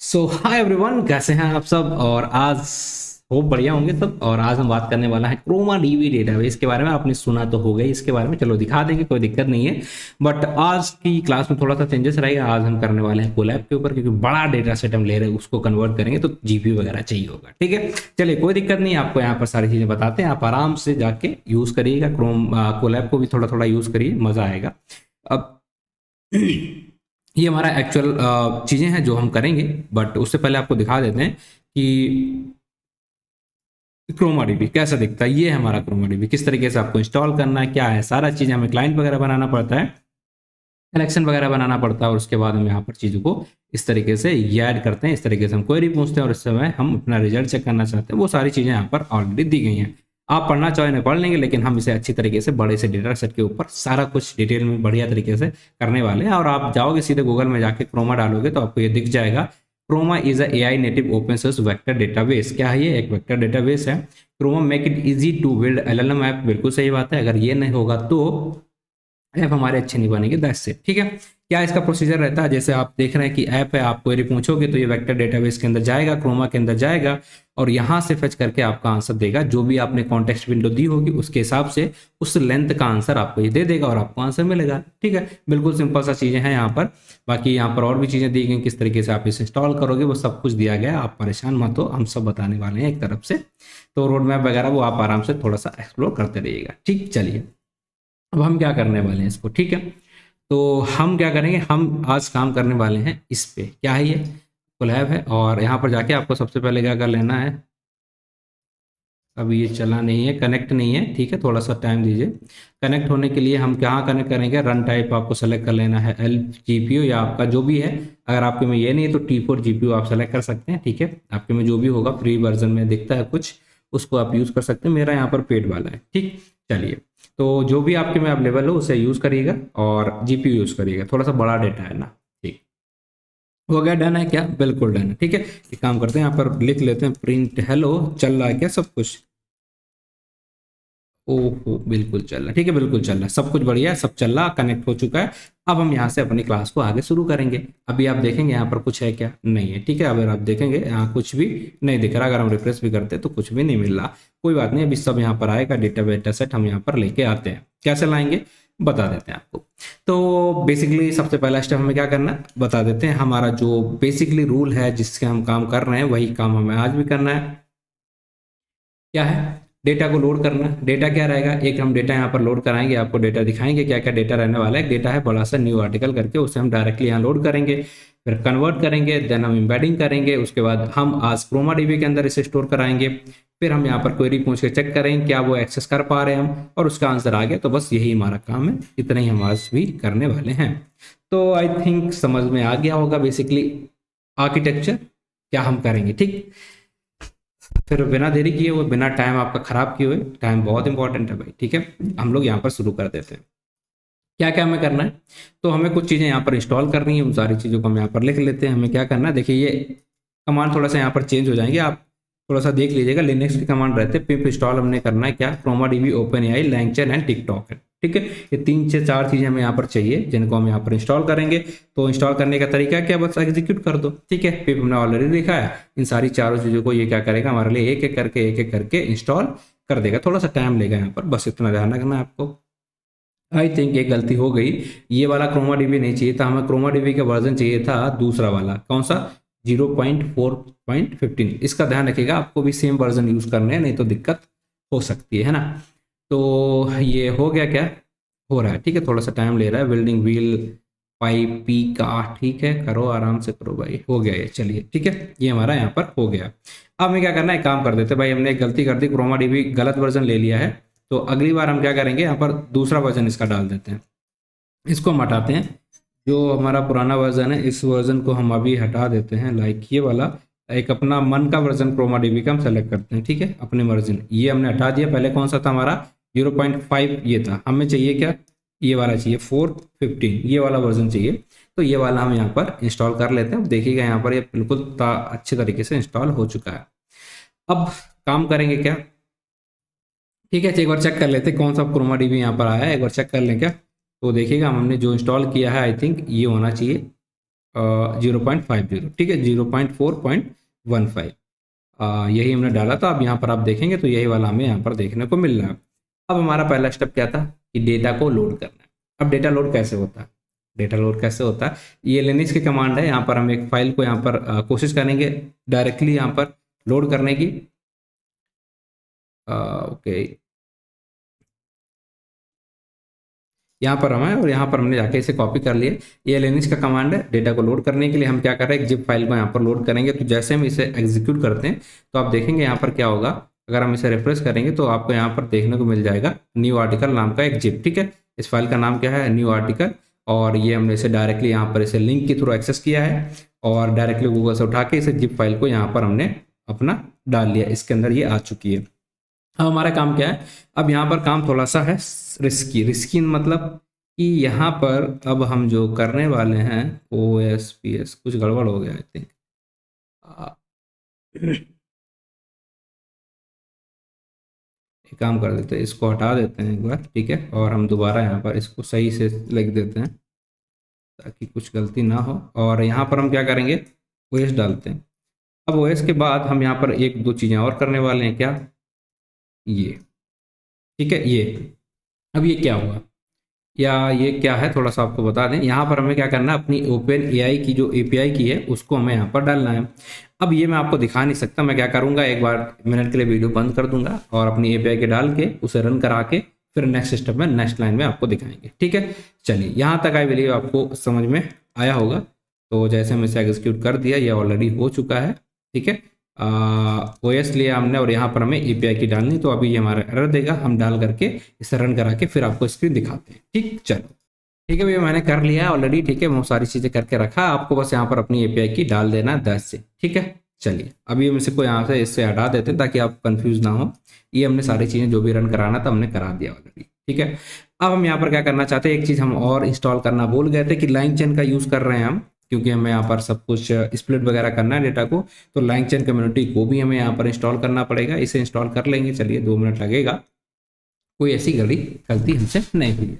सो hi everyone, कैसे हैं आप सब। और आज होप बढ़िया होंगे सब। और आज हम बात करने वाला है क्रोमा डीबी डेटाबेस के बारे में। आपने सुना तो होगा ही इसके बारे में, चलो दिखा देंगे, कोई दिक्कत नहीं है। बट आज की क्लास में थोड़ा सा चेंजेस रहेगा। आज हम करने वाले हैं कोलैब के ऊपर, क्योंकि बड़ा डेटा सेट हम ले रहे हैं, उसको कन्वर्ट करेंगे तो जीपीयू वगैरह चाहिए होगा। ठीक है, चलिए कोई दिक्कत नहीं, आपको यहाँ पर सारी चीज़ें बताते हैं। आप आराम से जाके यूज़ करिएगा, कोलैब को भी थोड़ा थोड़ा यूज़ करिए, मज़ा आएगा। अब ये हमारा एक्चुअल चीज़ें हैं जो हम करेंगे। बट उससे पहले आपको दिखा देते हैं कि क्रोमा डीबी कैसा दिखता है। ये है हमारा क्रोमा डीबी, किस तरीके से आपको इंस्टॉल करना है, क्या है सारा चीज़। हमें क्लाइंट वगैरह बनाना पड़ता है, कनेक्शन वगैरह बनाना पड़ता है, और उसके बाद हम यहाँ पर चीज़ों को इस तरीके से ये ऐड करते हैं। इस तरीके से हम क्वेरी पूछते हैं, और इस समय हम अपना रिजल्ट चेक करना चाहते हैं। वो सारी चीज़ें यहाँ पर ऑलरेडी दी गई हैं। आप पढ़ना चाहें नहीं पढ़ लेंगे, लेकिन हम इसे अच्छी तरीके से बड़े से डेटा सेट के ऊपर सारा कुछ डिटेल में बढ़िया तरीके से करने वाले हैं। और आप जाओगे सीधे गूगल में जाके क्रोमा डालोगे तो आपको ये दिख जाएगा। Chroma is a AI native open source vector database. क्या है ये? एक वेक्टर डेटाबेस है। Chroma make it easy to build LLM app. बिल्कुल सही बात है, अगर ये नहीं होगा तो ऐप हमारे अच्छे नहीं बनेंगे। That's it. ठीक है, क्या इसका प्रोसीजर रहता है? जैसे आप देख रहे हैं कि ऐप है, आप क्वेरी पूछोगे तो ये वेक्टर डेटाबेस के अंदर जाएगा, क्रोमा के अंदर जाएगा, और यहाँ से फेच करके आपका आंसर देगा। जो भी आपने कॉन्टेक्स्ट विंडो दी होगी उसके हिसाब से उस लेंथ का आंसर आपको ये दे देगा, और आपको आंसर मिलेगा। ठीक है, बिल्कुल सिंपल सा चीज़ें हैं यहाँ पर। बाकी यहाँ पर और भी चीज़ें दी गई, किस तरीके से आप इसे इंस्टॉल करोगे वो सब कुछ दिया गया है। आप परेशान मत हो, हम सब बताने वाले हैं एक तरफ से। तो रोड मैप वगैरह वो आप आराम से थोड़ा सा एक्सप्लोर करते रहिएगा। ठीक, चलिए अब हम क्या करने वाले हैं इसको। ठीक है, तो हम क्या करेंगे, हम आज काम करने वाले हैं इस पे। क्या है ये? कोलैब है, और यहाँ पर जाके आपको सबसे पहले क्या कर लेना है। अभी ये चला नहीं है, कनेक्ट नहीं है। ठीक है, थोड़ा सा टाइम दीजिए। कनेक्ट होने के लिए हम कहाँ कनेक्ट करेंगे? रन टाइप आपको सेलेक्ट कर लेना है, एल जीपीयू या आपका जो भी है। अगर आपके में ये नहीं है तो T4 जीपीयू आप सेलेक्ट कर सकते हैं। ठीक है, आपके में जो भी होगा, फ्री वर्जन में दिखता है कुछ, उसको आप यूज़ कर सकते हैं। मेरा यहाँ पर पेड वाला है। ठीक, चलिए, तो जो भी आपके में अवेलेबल हो उसे यूज़ करिएगा, और जीपीयू यूज़ करिएगा। थोड़ा सा बड़ा डेटा है ना। ठीक, हो गया? डन है क्या? बिल्कुल डन है। ठीक है, एक काम करते हैं, यहाँ पर लिख लेते हैं प्रिंट हेलो। चल रहा है क्या सब कुछ? ओहो, बिल्कुल चल रहा है। ठीक है, बिल्कुल चल रहा है, सब कुछ बढ़िया है, सब चल रहा, कनेक्ट हो चुका है। अब हम यहाँ से अपनी क्लास को आगे शुरू करेंगे। अभी आप देखेंगे यहाँ पर कुछ है क्या? नहीं है। ठीक है, अगर आप देखेंगे यहाँ कुछ भी नहीं दिख रहा। अगर हम रिफ्रेश भी करते तो कुछ भी नहीं मिल रहा। कोई बात नहीं, अभी सब यहाँ पर आएगा। डेटा सेट हम यहाँ पर लेके आते हैं। कैसे लाएंगे बता देते हैं आपको। तो बेसिकली सबसे पहला स्टेप हमें क्या करना है बता देते हैं। हमारा जो बेसिकली रूल है जिसके हम काम कर रहे हैं, वही काम हमें आज भी करना है। क्या है? डेटा को लोड करना। डेटा क्या रहेगा? एक हम डेटा यहाँ पर लोड कराएंगे, आपको डेटा दिखाएंगे क्या क्या डेटा रहने वाला है। डेटा है बड़ा सा न्यू आर्टिकल करके, उसे हम डायरेक्टली यहाँ लोड करेंगे, फिर कन्वर्ट करेंगे, देन हम एम्बेडिंग करेंगे। उसके बाद हम आज क्रोमा डीबी के अंदर इसे स्टोर कराएंगे। फिर हम यहाँ पर क्वेरी पूछ के चेक करेंगे क्या वो एक्सेस कर पा रहे हैं हम, और उसका आंसर आ गया तो बस यही हमारा काम है। इतना ही हम आज भी करने वाले हैं। तो आई थिंक समझ में आ गया होगा बेसिकली आर्किटेक्चर क्या हम करेंगे। ठीक, फिर बिना देरी किए हुए, बिना टाइम आपका खराब किए हुए, टाइम बहुत इंपॉर्टेंट है भाई। ठीक है, हम लोग यहाँ पर शुरू कर देते हैं। क्या क्या हमें करना है? तो हमें कुछ चीज़ें यहाँ पर इंस्टॉल करनी है, उन सारी चीज़ों को हम यहाँ पर लिख लेते हैं। हमें क्या करना है, देखिए ये कमांड थोड़ा सा यहाँ पर चेंज हो जाएंगे, आप थोड़ा सा देख लीजिएगा। लिनक्स के कमांड रहते हैं। पिप इंस्टॉल हमने करना है क्या? Chroma DB, Open AI, LangChain and TikTok है। ठीक है, ये तीन से चार चीज़ें हमें यहाँ पर चाहिए, जिनको हम यहाँ पर इंस्टॉल करेंगे। तो इंस्टॉल करने का तरीका क्या? बस एग्जीक्यूट कर दो। ठीक है, पिप हमने ऑलरेडी लिखा है। इन सारी चारों चीज़ों को ये क्या करेगा हमारे लिए, एक एक करके इंस्टॉल कर देगा। थोड़ा सा टाइम लेगा यहाँ पर, बस इतना ध्यान रखना है आपको। आई थिंक एक गलती हो गई, ये वाला क्रोमा डीबी नहीं चाहिए था हमें। क्रोमा डीबी का वर्जन चाहिए था दूसरा वाला। कौन सा? 0.4.15। इसका ध्यान रखिएगा, आपको भी सेम वर्जन यूज करने हैं, नहीं तो दिक्कत हो सकती है ना। तो ये हो गया क्या? हो रहा है। ठीक है, थोड़ा सा टाइम ले रहा है। बिल्डिंग व्हील पाइपी का, ठीक है, करो आराम से करो भाई। हो गया ये, चलिए ठीक है, ये हमारा यहाँ पर हो गया। अब हमें क्या करना है, काम कर देते भाई। हमने एक गलती कर दी, क्रोमा डीबी गलत वर्जन ले लिया है। तो अगली बार हम क्या करेंगे, यहाँ पर दूसरा वर्जन इसका डाल देते हैं। इसको हम हटाते हैं। जो हमारा पुराना वर्जन है, इस वर्जन को हम अभी हटा देते हैं। लाइक ये वाला एक अपना मन का वर्जन क्रोमा डीबी का हम सेलेक्ट करते हैं। ठीक है, अपने वर्जन ये हमने हटा दिया। पहले कौन सा था हमारा? 0.5 ये था। हमें चाहिए क्या? ये वाला चाहिए 4.15, ये वाला वर्जन चाहिए। तो ये वाला हम यहाँ पर इंस्टॉल कर लेते हैं। अब देखिएगा यहाँ पर ये बिल्कुल अच्छे तरीके से इंस्टॉल हो चुका है। अब काम करेंगे क्या? ठीक है, एक बार चेक कर लेते हैं कौन सा क्रोमा डीबी यहाँ पर आया है। एक बार चेक कर लें क्या? तो देखिएगा हमने जो इंस्टॉल किया है, आई थिंक ये होना चाहिए। 0.50, ठीक है, 0.4.15 यही हमने डाला था। अब यहाँ पर आप देखेंगे तो यही वाला हमें यहाँ पर देखने को मिल रहा है। अब हमारा पहला स्टेप क्या था कि डेटा को लोड करना है। अब डेटा लोड कैसे होता है, डेटा लोड कैसे होता है, ये लिनक्स की कमांड है। यहाँ पर हम एक फाइल को यहाँ पर कोशिश करेंगे डायरेक्टली यहाँ पर लोड करने की। ओके, यहाँ पर हम है और यहाँ पर हमने जाके इसे कॉपी कर लिए। ये लिनक्स का कमांड है, डेटा को लोड करने के लिए हम क्या कर रहे हैं, एक जिप फाइल को यहाँ पर लोड करेंगे। तो जैसे हम इसे एग्जीक्यूट करते हैं तो आप देखेंगे यहाँ पर क्या होगा। अगर हम इसे रिफ्रेश करेंगे तो आपको यहाँ पर देखने को मिल जाएगा न्यू आर्टिकल नाम का एक जिप, ठीक है। इस फाइल का नाम क्या है, न्यू आर्टिकल। और ये हमने इसे डायरेक्टली यहाँ पर इसे लिंक के थ्रू एक्सेस किया है और डायरेक्टली गूगल से उठा के इसे जिप फाइल को यहाँ पर हमने अपना डाल लिया, इसके अंदर ये आ चुकी है। अब हमारा काम क्या है, अब यहाँ पर काम थोड़ा सा है रिस्की। रिस्की मतलब कि यहाँ पर अब हम जो करने वाले हैं OSPS कुछ गड़बड़ हो गया आई थिंक। एक काम कर देते हैं, इसको हटा देते हैं एक बार, ठीक है, और हम दोबारा यहाँ पर इसको सही से लिख देते हैं ताकि कुछ गलती ना हो। और यहाँ पर हम क्या करेंगे, OS डालते हैं। अब OS के बाद हम यहाँ पर एक दो चीज़ें और करने वाले हैं, क्या, ये, ठीक है, ये। अब ये क्या हुआ या ये क्या है थोड़ा सा आपको बता दें। यहाँ पर हमें क्या करना है, अपनी ओपन एआई की जो एपीआई की है उसको हमें यहाँ पर डालना है। अब ये मैं आपको दिखा नहीं सकता, मैं क्या करूँगा, एक बार मिनट के लिए वीडियो बंद कर दूंगा और अपनी एपीआई के डाल के उसे रन करा के फिर नेक्स्ट स्टेप में नेक्स्ट लाइन में आपको दिखाएंगे, ठीक है। चलिए, यहाँ तक आई बिलीव आपको समझ में आया होगा। तो जैसे हम इसे एग्जीक्यूट कर दिया, ये ऑलरेडी हो चुका है, ठीक है। OS लिया हमने और यहाँ पर हमें एपीआई की डालनी, तो अभी ये हमारा एरर देगा, हम डाल करके इसे रन करा के फिर आपको स्क्रीन दिखाते हैं, ठीक। चलो ठीक है भैया, मैंने कर लिया है ऑलरेडी, ठीक है, बहुत सारी चीज़ें करके रखा, आपको बस यहाँ पर अपनी एपीआई की डाल देना है 10 से, ठीक है। चलिए, अभी हम इसको यहाँ से इससे हटा देते हैं ताकि आप कंफ्यूज ना हो। ये हमने सारी चीज़ें जो भी रन कराना था हमने करा दिया ऑलरेडी, ठीक है। अब हम यहाँ पर क्या करना चाहते हैं, एक चीज़ हम और इंस्टॉल करना भूल गए थे कि लाइन चेन का यूज़ कर रहे हैं हम, क्योंकि हमें यहाँ पर सब कुछ स्प्लिट वगैरह करना है डेटा को, तो लाइन चेन कम्युनिटी को भी हमें यहाँ पर इंस्टॉल करना पड़ेगा। इसे इंस्टॉल कर लेंगे, चलिए 2 मिनट लगेगा, कोई ऐसी गलती हमसे नहीं हुई।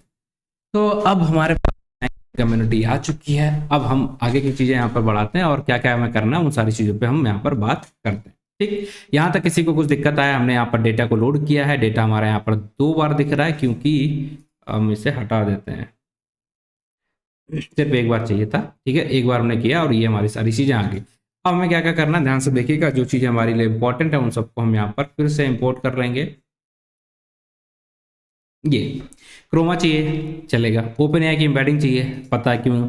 तो अब हमारे पास कम्युनिटी आ चुकी है। अब हम आगे की चीज़ें यहाँ पर बढ़ाते हैं और क्या क्या हमें करना है उन सारी चीज़ों पे हम यहाँ पर बात करते हैं, ठीक। यहाँ तक किसी को कुछ दिक्कत आया, हमने यहाँ पर डेटा को लोड किया है, डेटा हमारा यहाँ पर 2 बार दिख रहा है क्योंकि हम इसे हटा देते हैं, सिर्फ एक बार चाहिए था, ठीक है, एक बार हमने किया और ये हमारी सारी चीज़ें आ गई। अब हमें क्या क्या करना है, ध्यान से देखिएगा, जो चीज़ें हमारे लिए इंपॉर्टेंट है उन सबको हम यहाँ पर फिर से इंपोर्ट कर लेंगे। ये क्रोमा चाहिए, चलेगा। ओपन एआई की एम्बेडिंग चाहिए, पता है क्यों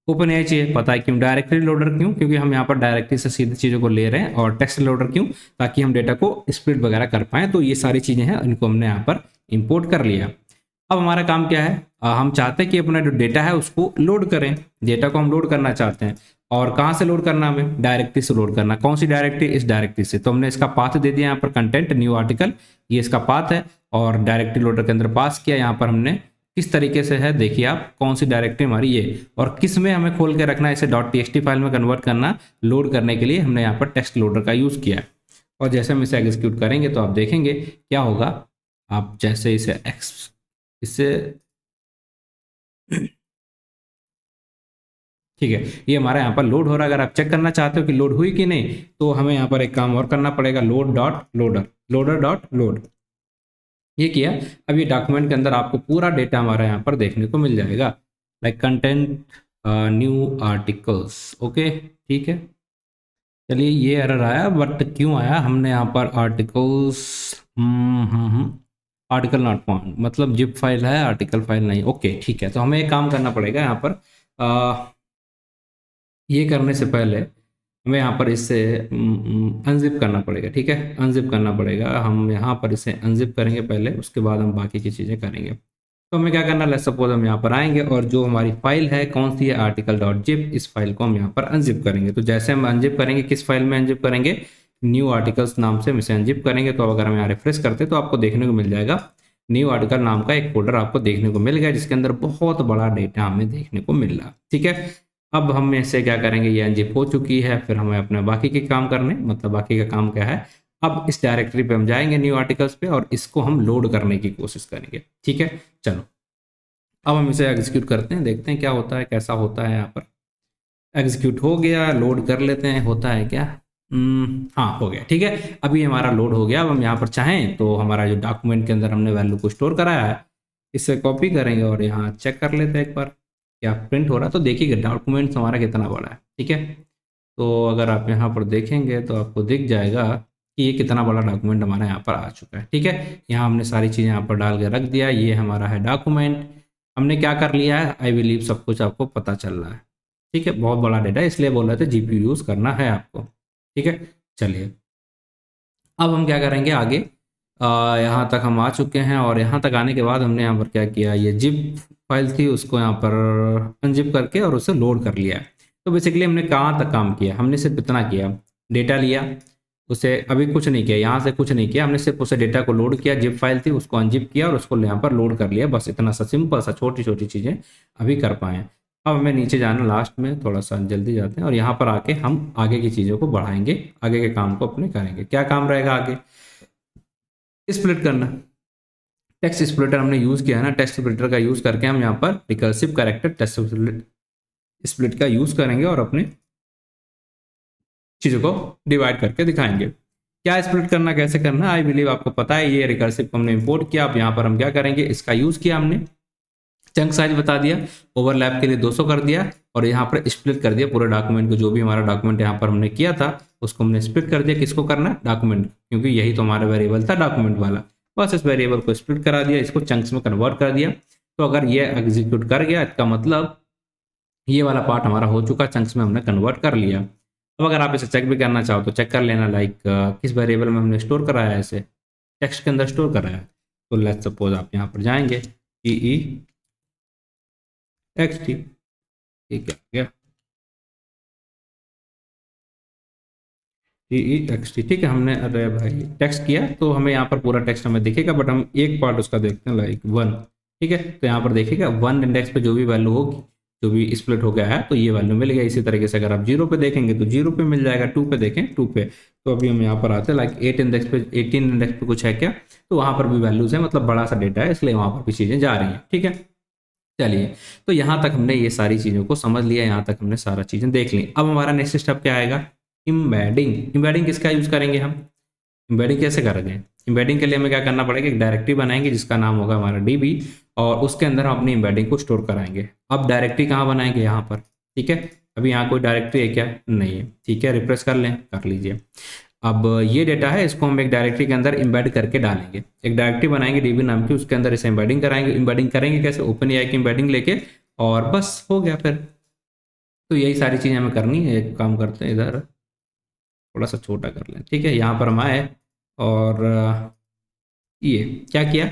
ओपन एआई चाहिए, पता है क्यों। डायरेक्टरी लोडर क्यों, क्योंकि हम यहाँ पर डायरेक्टरी से सीधे चीज़ों को ले रहे हैं। और टेक्स्ट लोडर क्यों, ताकि हम डेटा को स्प्लिट वगैरह कर पाएँ। तो ये सारी चीज़ें हैं, इनको हमने यहाँ पर इंपोर्ट कर लिया। अब हमारा काम क्या है, हम चाहते हैं कि अपना जो डेटा है उसको लोड करें। डेटा को हम लोड करना चाहते हैं और कहाँ से लोड करना, हमें डायरेक्टरी से लोड करना। कौन सी डायरेक्टरी, इस डायरेक्टरी से। तो हमने इसका पाथ दे दिया यहाँ पर, कंटेंट न्यू आर्टिकल, ये इसका पाथ है और डायरेक्टरी लोडर के अंदर पास किया। यहाँ पर हमने किस तरीके से है, देखिए आप, कौन सी डायरेक्टरी हमारी ये, और किस में हमें खोल के रखना है, इसे .txt फाइल में कन्वर्ट करना। लोड करने के लिए हमने यहाँ पर टेक्स्ट लोडर का यूज़ किया है। और जैसे हम इसे एग्जीक्यूट करेंगे तो आप देखेंगे क्या होगा। आप जैसे इसे ठीक है, ये हमारा यहाँ पर लोड हो रहा है। अगर आप चेक करना चाहते हो कि लोड हुई कि नहीं, तो हमें यहाँ पर एक काम और करना पड़ेगा, लोड.लोडर, ये किया। अब ये डॉक्यूमेंट के अंदर आपको पूरा डेटा हमारा यहाँ पर देखने को मिल जाएगा, like content new articles, okay, ठीक है। चलिए, ये एरर आया, बट क्यों आया, हमने यहाँ पर आर्टिकल्स आर्टिकल नॉट फाउंड, मतलब जिप फाइल है, आर्टिकल फाइल नहीं, ओके, ठीक है। तो हमें एक काम करना पड़ेगा यहाँ पर, ये करने से पहले हमें यहाँ पर इसे अनजिप करना पड़ेगा, ठीक है, अनजिप करना पड़ेगा। हम यहाँ पर इसे अनजिप करेंगे पहले, उसके बाद हम बाकी की चीज़ें करेंगे। तो हमें क्या करना है, लेट्स सपोज हम यहाँ पर आएंगे और जो हमारी फाइल है कौन सी है, article.zip, इस फाइल को हम यहाँ पर अनजिप करेंगे। तो जैसे हम अनजिप करेंगे, किस फाइल में अनजिप करेंगे, न्यू आर्टिकल्स नाम से हम इसे अनजिप करेंगे। तो अगर हम यहाँ रिफ्रेश करते तो आपको देखने को मिल जाएगा न्यू आर्टिकल नाम का एक फोल्डर आपको देखने को मिल गया, जिसके अंदर बहुत बड़ा डेटा हमें देखने को मिल रहा, ठीक है। अब हम इससे क्या करेंगे, ये अनजिप हो चुकी है, फिर हमें अपना बाकी के काम करने, मतलब बाकी का काम क्या है, अब इस डायरेक्टरी पे हम जाएंगे न्यू आर्टिकल्स पे और इसको हम लोड करने की कोशिश करेंगे, ठीक है। चलो, अब हम इसे एग्जीक्यूट करते हैं, देखते हैं क्या होता है, कैसा होता है यहाँ पर। एग्जीक्यूट हो गया, लोड कर लेते हैं, होता है क्या? हाँ हो गया, ठीक है। अभी हमारा लोड हो गया। अब हम यहाँ पर चाहें तो हमारा जो डॉक्यूमेंट के अंदर हमने वैल्यू को स्टोर कराया है, इसे कॉपी करेंगे और यहाँ चेक कर लेते हैं एक बार क्या प्रिंट हो रहा है। तो देखिएगा डॉक्यूमेंट्स हमारा कितना बड़ा है, ठीक है। तो अगर आप यहाँ पर देखेंगे तो आपको दिख जाएगा कि ये कितना बड़ा डॉक्यूमेंट हमारा यहाँ पर आ चुका है, ठीक है। यहाँ हमने सारी चीज़ें यहाँ पर डाल के रख दिया। ये हमारा है डॉक्यूमेंट। हमने क्या कर लिया है, आई बिलीव सब कुछ आपको पता चल रहा है, ठीक है। बहुत बड़ा डेटा है, इसलिए बोल रहे थे जीपीयू यूज़ करना है आपको, ठीक है। चलिए अब हम क्या करेंगे आगे। यहाँ तक हम आ चुके हैं और यहाँ तक आने के बाद हमने यहाँ पर क्या किया, ये जिप फाइल थी उसको यहाँ पर अनजिप करके और उसे लोड कर लिया। तो बेसिकली हमने कहाँ तक काम किया, हमने सिर्फ इतना किया, डेटा लिया, उसे अभी कुछ नहीं किया, यहाँ से कुछ नहीं किया, हमने सिर्फ उसे डेटा को लोड किया, जिप फाइल थी उसको अनजिप किया और उसको यहाँ पर लोड कर लिया। बस इतना सा सिंपल सा छोटी छोटी चीज़ें अभी कर पाए। अब हमें नीचे जाना, लास्ट में थोड़ा सा जल्दी जाते हैं और यहाँ पर आके हम आगे की चीज़ों को बढ़ाएंगे, आगे के काम को अपने करेंगे। क्या काम रहेगा आगे? स्प्लिट करना। टेक्स्ट स्प्लिटर हमने यूज़ किया है ना, टेक्स्ट स्प्लिटर का यूज़ करके हम यहाँ पर रिकर्सिव कैरेक्टर टेक्स्ट स्प्लिट का यूज़ करेंगे और अपने चीज़ों को डिवाइड करके दिखाएंगे। क्या स्प्लिट करना, कैसे करना, आई बिलीव आपको पता है। ये रिकर्सिव को हमने इंपोर्ट किया। अब यहाँ पर हम क्या करेंगे, इसका यूज़ किया हमने, चंक साइज बता दिया, ओवरलैप के लिए 200 कर दिया और यहाँ पर स्प्लिट कर दिया पूरे डॉक्यूमेंट को। जो भी हमारा डॉक्यूमेंट यहाँ पर हमने किया था उसको हमने स्प्लिट कर दिया। किसको करना? डॉक्यूमेंट, क्योंकि यही तो हमारा वेरिएबल था डॉक्यूमेंट वाला। बस इस वेरिएबल को स्प्लिट करा दिया, इसको चंक्स में कन्वर्ट कर दिया। तो अगर ये एग्जीक्यूट कर गया, इसका मतलब ये वाला पार्ट हमारा हो चुका, चंक्स में हमने कन्वर्ट कर लिया। अब अगर आप इसे चेक भी करना चाहो तो चेक कर लेना, लाइक किस वेरिएबल में हमने स्टोर कराया है, इसे टेक्स्ट के अंदर स्टोर कराया है। तो लेट्स सपोज आप यहाँ पर जाएंगे ई एक्स टी, ठीक है, गया एक्स टी, ठीक है। हमने अरे भाई टेक्स्ट किया तो हमें यहाँ पर पूरा टेक्स्ट हमें दिखेगा, बट हम एक पार्ट उसका देखते हैं, लाइक 1, ठीक है। तो यहाँ पर देखिएगा 1 इंडेक्स पे जो भी वैल्यू होगी, जो भी स्प्लिट हो गया है तो ये वैल्यू मिल गया। इसी तरीके से अगर आप 0 पे देखेंगे तो 0 पे मिल जाएगा, 2 पे देखें 2 पे। तो अभी हम यहाँ पर आते हैं, लाइक 8 इंडेक्स पे, 18 इंडेक्स पे कुछ है क्या, तो वहाँ पर भी वैल्यूज है, मतलब बड़ा सा डेटा है, इसलिए वहाँ पर भी चीज़ें जा रही हैं, ठीक है। चलिए, तो यहाँ तक हमने ये सारी चीज़ों को समझ लिया, यहाँ तक हमने सारा चीज़ें देख ली। अब हमारा नेक्स्ट स्टेप क्या आएगा? इम्बेडिंग। इम्बेडिंग किसका यूज़ करेंगे हम? इम्बेडिंग कैसे करेंगे? इम्बेडिंग के लिए हमें क्या करना पड़ेगा, एक डायरेक्टरी बनाएंगे जिसका नाम होगा हमारा डीबी, और उसके अंदर हम अपनी इम्बेडिंग को स्टोर कराएंगे। अब डायरेक्टरी कहाँ बनाएंगे? यहाँ पर, ठीक है। अभी यहाँ कोई डायरेक्टरी है क्या? नहीं है, ठीक है। रिफ्रेश कर लें, कर लीजिए। अब ये डेटा है, इसको हम एक डायरेक्टरी के अंदर इम्बेड करके डालेंगे। एक डायरेक्टरी बनाएंगे डीबी नाम की, उसके अंदर इसे इम्बेडिंग कराएंगे। इम्बेडिंग करेंगे कैसे? ओपन एआई की इम्बेडिंग लेके, और बस हो गया फिर। तो यही सारी चीज़ें हमें करनी है। एक काम करते हैं, इधर थोड़ा सा छोटा कर लें, ठीक है। यहाँ पर हम आए और ये क्या किया,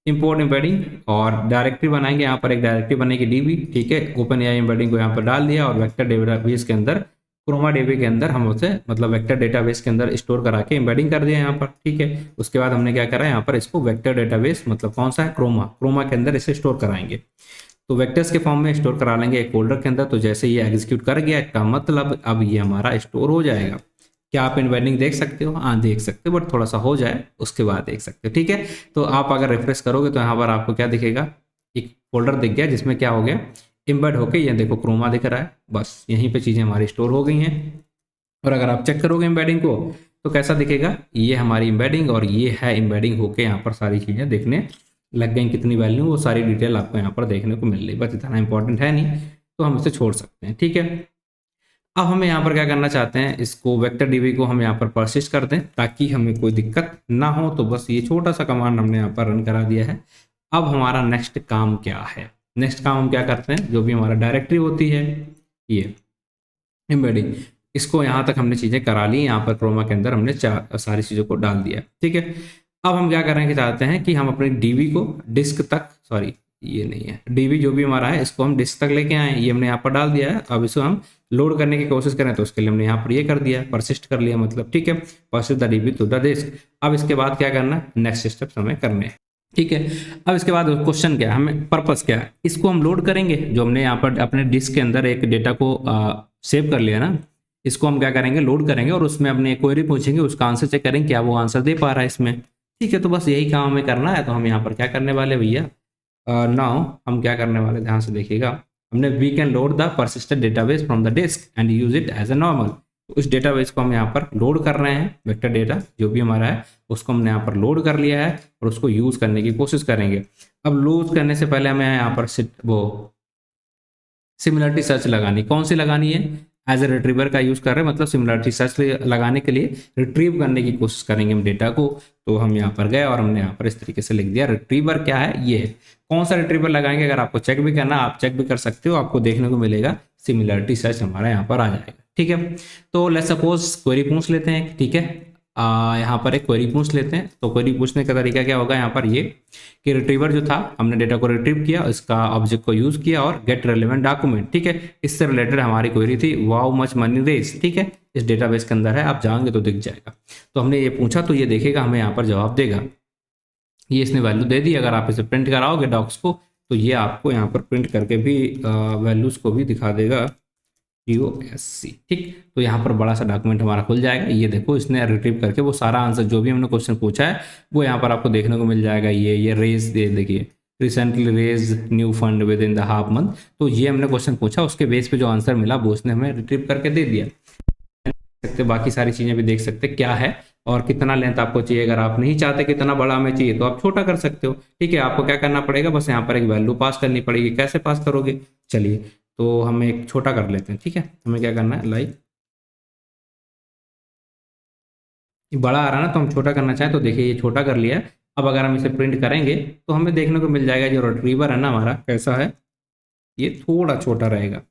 इंपोर्ट एम्बेडिंग, और डायरेक्टरी बनाएंगे। यहाँ पर एक डायरेक्टरी बनेगी डीबी, ठीक है। ओपन एआई एम्बेडिंग को यहाँ पर डाल दिया और वेक्टर डेटाबेस के अंदर, क्रोमा डीबी के अंदर हम उसे, मतलब वेक्टर डेटाबेस के अंदर स्टोर करा के एम्बेडिंग कर दिया यहाँ पर, ठीक है। उसके बाद हमने क्या करा, यहाँ पर इसको वेक्टर डेटाबेस, मतलब कौन सा है, क्रोमा के अंदर इसे स्टोर कराएंगे। तो वेक्टर्स के फॉर्म में स्टोर करा लेंगे एक फोल्डर के अंदर। तो जैसे ये एग्जीक्यूट कर गया, इसका मतलब अब ये हमारा स्टोर हो जाएगा। क्या आप इन्वेडिंग देख सकते हो? हाँ देख सकते हो, बट थोड़ा सा हो जाए उसके बाद देख सकते हो, ठीक है। तो आप अगर रिफ्रेश करोगे तो यहाँ पर आपको क्या दिखेगा, एक फोल्डर दिख गया जिसमें क्या हो गया, इम्बेड होके ये देखो क्रोमा दिख रहा है। बस यहीं पे चीज़ें हमारी स्टोर हो गई हैं। और अगर आप चेक करोगे एम्बेडिंग को तो कैसा दिखेगा, ये हमारी एम्बेडिंग और ये है एम्बेडिंग होके यहाँ पर सारी चीज़ें दिखने लग गई। कितनी वैल्यू, वो सारी डिटेल आपको यहाँ पर देखने को मिल रही। बस इतना इंपॉर्टेंट है नहीं, तो हम इसे छोड़ सकते हैं, ठीक है। अब हमें यहाँ पर क्या करना चाहते हैं, इसको वेक्टर डीबी को हम यहाँ पर परसिस्ट कर दें ताकि हमें कोई दिक्कत ना हो। तो बस ये छोटा सा कमांड हमने यहाँ पर रन करा दिया है। अब हमारा नेक्स्ट काम क्या है? नेक्स्ट काम हम क्या करते हैं, जो भी हमारा डायरेक्टरी होती है, ये एम्बेडिंग, इसको यहाँ तक हमने चीज़ें करा ली। यहाँ पर क्रोमा के अंदर हमने सारी चीज़ों को डाल दिया, ठीक है। अब हम क्या करेंगे, चाहते हैं कि हम अपने डीबी को डिस्क तक, सॉरी ये नहीं है, डीबी जो भी हमारा है इसको हम डिस्क तक लेके आए। ये हमने यहाँ पर डाल दिया है। अब इसको हम लोड करने की कोशिश करें तो उसके लिए हमने यहाँ पर ये कर दिया, परसिस्ट कर लिया, मतलब ठीक है, persist the DB to the disk. अब इसके बाद क्या करना है, नेक्स्ट स्टेप्स हमें करने हैं, ठीक है। अब इसके बाद क्वेश्चन क्या है, हमें पर्पस क्या है, इसको हम लोड करेंगे। जो हमने यहाँ पर अपने डिस्क के अंदर एक डेटा को सेव कर लिया ना, इसको हम क्या करेंगे, लोड करेंगे और उसमें अपने क्वेरी पूछेंगे, उसका आंसर चेक करेंगे क्या वो आंसर दे पा रहा है इसमें, ठीक है। तो बस यही काम हमें करना है। तो हम यहाँ पर क्या करने वाले भैया, नाउ हम क्या करने वाले, ध्यान से देखिएगा, हमने we can load the persistent database from the disk and use it as a normal. तो इस डेटाबेस को हम यहाँ पर लोड कर रहे हैं, वेक्टर डेटा जो भी हमारा है उसको हमने यहाँ पर लोड कर लिया है और उसको यूज करने की कोशिश करेंगे। अब लोड करने से पहले हमें यहाँ पर वो सिमिलरिटी सर्च लगानी, कौन सी लगानी है, एज ए रिट्रीवर का यूज कर रहे हैं, मतलब सिमिलरिटी सर्च लगाने के लिए रिट्रीव करने की कोशिश करेंगे हम डेटा को। तो हम यहाँ पर गए और हमने यहाँ पर इस तरीके से लिख दिया रिट्रीवर क्या है, ये है। कौन सा रिट्रीवर लगाएंगे, अगर आपको चेक भी करना आप चेक भी कर सकते हो, आपको देखने को मिलेगा सिमिलरिटी सर्च हमारा यहाँ पर आ जाएगा। ठीक है, तो लेट्स सपोज क्वेरी पूछ लेते हैं। ठीक है, यहाँ पर एक क्वेरी पूछ लेते हैं। तो क्वेरी पूछने का तरीका क्या होगा, यहाँ पर ये कि रिट्रीवर जो था हमने डेटा को रिट्रीव किया, इसका ऑब्जेक्ट को यूज किया और गेट रेलेवेंट डॉक्यूमेंट। ठीक है, इससे रिलेटेड हमारी क्वेरी थी वाओ मच मनी रेज। ठीक है, इस डेटाबेस के अंदर है, आप जाओगे तो दिख जाएगा। तो हमने ये पूछा तो ये देखेगा, हमें यहाँ पर जवाब देगा। ये इसने वैल्यू दे दी। अगर आप इसे प्रिंट कराओगे डॉक्स को तो ये आपको यहाँ पर प्रिंट करके भी वैल्यूज को भी दिखा देगा USC। ठीक, तो यहाँ पर बड़ा सा डॉक्यूमेंट हमारा खुल जाएगा। ये देखो इसने रिट्रीव करके वो सारा आंसर जो भी हमने क्वेश्चन पूछा है वो यहाँ पर आपको देखने को मिल जाएगा। ये रेज देखिए, recently raise new fund within the half month. तो ये हमने क्वेश्चन पूछा, उसके बेस पे जो आंसर मिला वो उसने हमें रिट्रीव करके दे दिया। सकते बाकी सारी चीजें भी देख सकते क्या है और कितना लेंथ आपको चाहिए। अगर आप नहीं चाहते कितना बड़ा हमें चाहिए तो आप छोटा कर सकते हो। ठीक है, आपको क्या करना पड़ेगा, बस यहाँ पर एक वैल्यू पास करनी पड़ेगी। कैसे पास करोगे, चलिए तो हम एक छोटा कर लेते हैं। ठीक है, हमें क्या करना है, लाइक बड़ा आ रहा है ना तो हम छोटा करना चाहें तो देखिए ये छोटा कर लिया है। अब अगर हम इसे प्रिंट करेंगे तो हमें देखने को मिल जाएगा जो रिट्रीवर है ना हमारा कैसा है, ये थोड़ा छोटा रहेगा।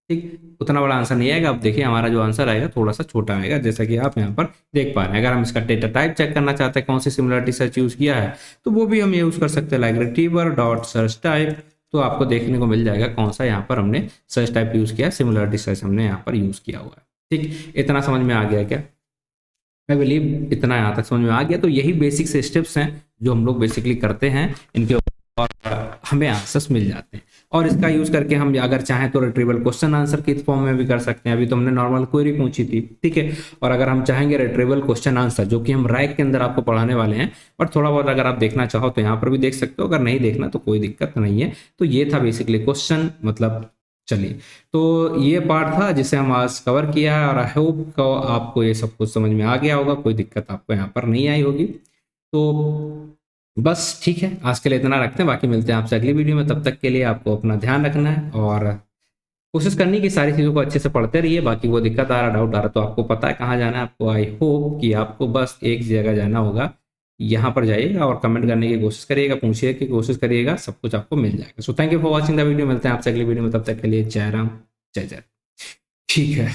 ठीक, उतना बड़ा आंसर नहीं आएगा। अब देखिए हमारा जो आंसर आएगा थोड़ा सा छोटा आएगा, जैसा कि आप यहाँ पर देख पा रहे हैं। अगर हम इसका डेटा टाइप चेक करना चाहते हैं कौन सी सिमिलरिटी सर्च यूज किया है तो वो भी हम यूज कर सकते हैं, like retriever dot search type. तो आपको देखने को मिल जाएगा कौन सा यहाँ पर हमने सर्च टाइप यूज किया, सिमिलरिटी सर्च हमने यहाँ पर यूज किया हुआ है। ठीक, इतना समझ में आ गया क्या, मैं बिलीव इतना यहाँ तक समझ में आ गया। तो यही बेसिक से स्टेप्स हैं जो हम लोग बेसिकली करते हैं इनके और हमें आंसर्स मिल जाते हैं। और इसका यूज करके हम अगर चाहें तो रिट्रीवल क्वेश्चन आंसर की फॉर्म में भी कर सकते हैं। अभी तो हमने नॉर्मल क्वेरी पूछी थी। ठीक है, और अगर हम चाहेंगे रिट्रीवल क्वेश्चन आंसर जो कि हम रैक के अंदर आपको पढ़ाने वाले हैं, और थोड़ा बहुत अगर आप देखना चाहो तो यहाँ पर भी देख सकते हो, अगर नहीं देखना तो कोई दिक्कत नहीं है। तो ये था बेसिकली क्वेश्चन, मतलब चलिए तो ये पार्ट था जिसे हम आज कवर किया है और आई होप को आपको ये सब कुछ समझ में आ गया होगा, कोई दिक्कत आपको यहाँ पर नहीं आई होगी। तो बस ठीक है, आज के लिए इतना रखते हैं, बाकी मिलते हैं आपसे अगली वीडियो में। तब तक के लिए आपको अपना ध्यान रखना है और कोशिश करनी कि सारी चीज़ों को अच्छे से पढ़ते रहिए। बाकी वो दिक्कत आ रहा, डाउट आ रहा तो आपको पता है कहाँ जाना है आपको। आई होप कि आपको बस एक जगह जाना होगा, यहाँ पर जाइएगा और कमेंट करने की कोशिश करिएगा, पूछिए की कोशिश करिएगा, सब कुछ आपको मिल जाएगा। So thank you for watching the video, मिलते हैं आपसे अगली वीडियो में, तब तक के लिए जय राम जय जय। ठीक है।